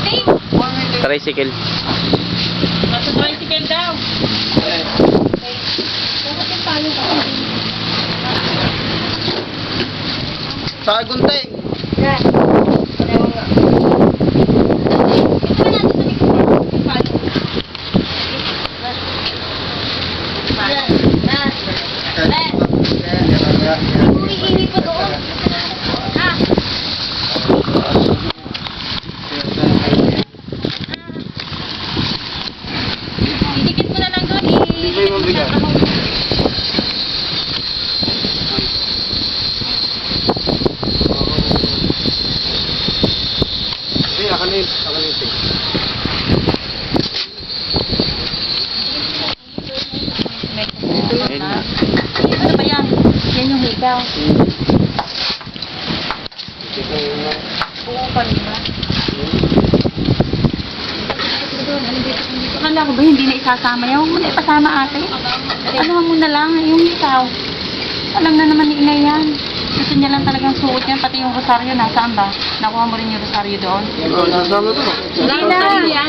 Tricycle. Nasa tricycle daw. Sa gunting. Humihingi pa doon. Ah. Idikit mo na lang doon. Hindi mo mabigat. Akalin. Ayun na. Ano ba yan? Yan yung higaw. Bukan ba? Akala ko ba hindi na isasama yan? Huwag mo na ipasama ate. Ano mo na lang, yung ikaw. Alam na naman ni inay yan. Gusto niya lang talagang suot yan, pati yung rosaryo, nasaan ba? Nakuha mo rin yung rosaryo doon? Nasama to. Hindi na,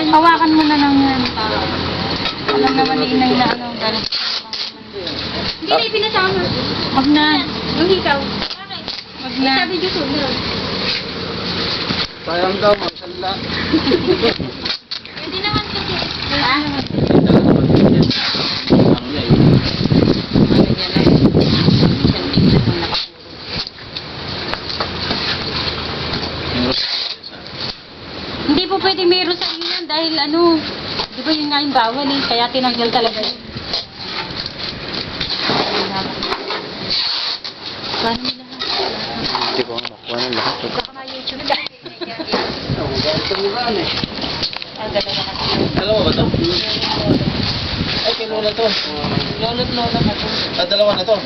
hawakan mo na lang yan. Alam naman ni inay na ano, galit. Hindi na ipinasama. Wag na. Yung ikaw. Wag na. Sabi niyo sunod. Sayang daw, magsala. Hindi naman kasi. Ha? Hindi po pwede may rosaryo yan dahil ano, di ba yun nga yung bawal eh, kaya tinanggal talaga yun. Paano nila? Hindi ko makuha ng lahat. Baka ma-YouTube dahil. Ang ganda na kasi. Dalawa ba to? Ay, kay Lola to. Lolo't lola ka to. Dalawa na to.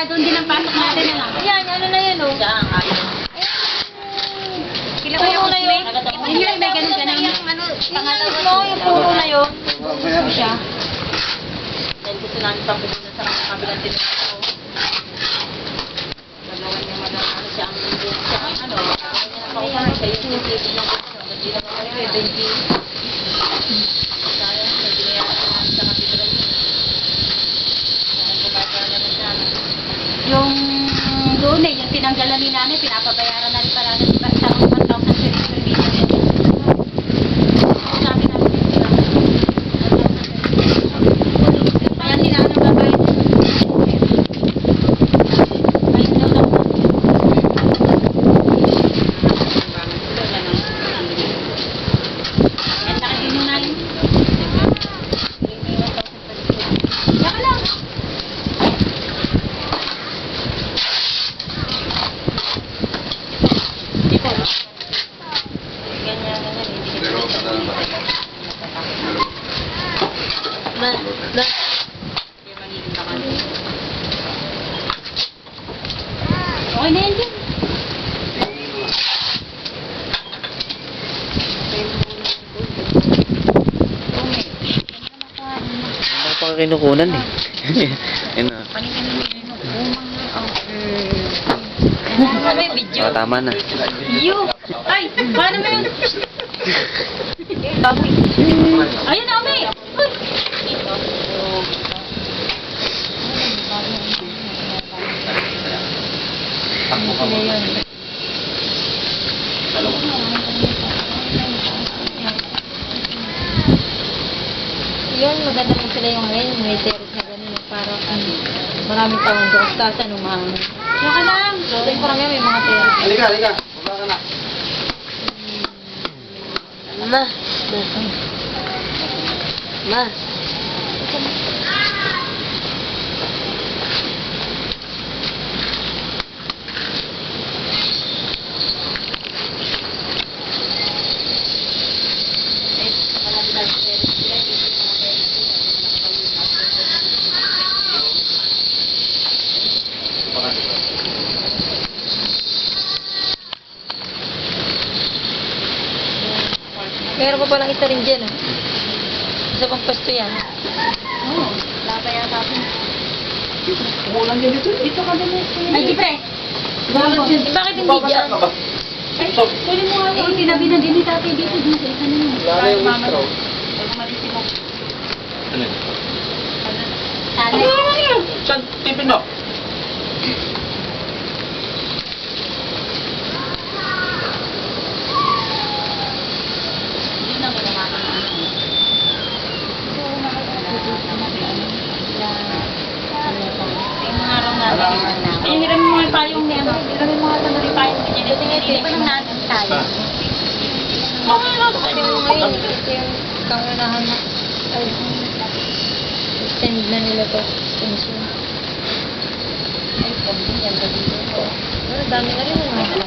Doon din ang pasok natin na. Yan, ano na yan, oh. Puro na yun. Yun yung may ganun-ganun. Pangalawa yung puro na yun. Siya. Dahil gusto namin papunan sa kabilang tinatao. Gagawan niya magagawa siya ang nandun. Siya ang ano, gagawan niya ng paupahan. Siya yung tinitipid ng gusto. Hindi naman kami kayo, Benji. Sayang, hindi niya naman sa kapitran niya. Sayang kumakawa naman namin. Yung doon eh, yung tinanggalan ni nanay, pinapabayaran na rin para ng isang 1,000 service. Sabi namin yung sila. Kaya sila ang babayad. Ayun daw lang. Yan, laki din yung nanay. Saka lang. Okay na yan dyan. Ano pa kinukunan eh. Ayun na. Ano yung video? Oh, tama na. You! Ay! Paano mo yun? Baboy. Ayun na, Ome! Sila yun. Yun, maganda rin sila yung ngayon. May terrace na gano'n. Parang maraming taong doon. Tapos ano, mahangin. Saka lang! Doon parang may mga terrace. Halika. Baba ka na. Ma. Ma. Meron pa palang isa rin dyan, ah. Isa pang pwesto yan. Oo. Wala pa yata ako. Kulang din dito. Dito ka din eh. Ay, di pre. Bakit hindi dyan? Ay, kunin mo nga. Eh, tinabi na din ni tatay dito. Dun sa isa na yun. Wala yung Mama. straw. Pag umalis mo. Ano yun? Tanay. Saan? Tipin no? Yun ang ginamata ko. Yung mga araw natin. Ay, hiram mo nga payong niya. Hiram mo nga tanong yung payong niya. Hindi pa nang natin tayo. Okay lang. Pwede mo ngayon. Kasi yung pangunahan na. Ay, extend na nila to. Extension. Ay, pwede yan. Pero dami na rin, ano?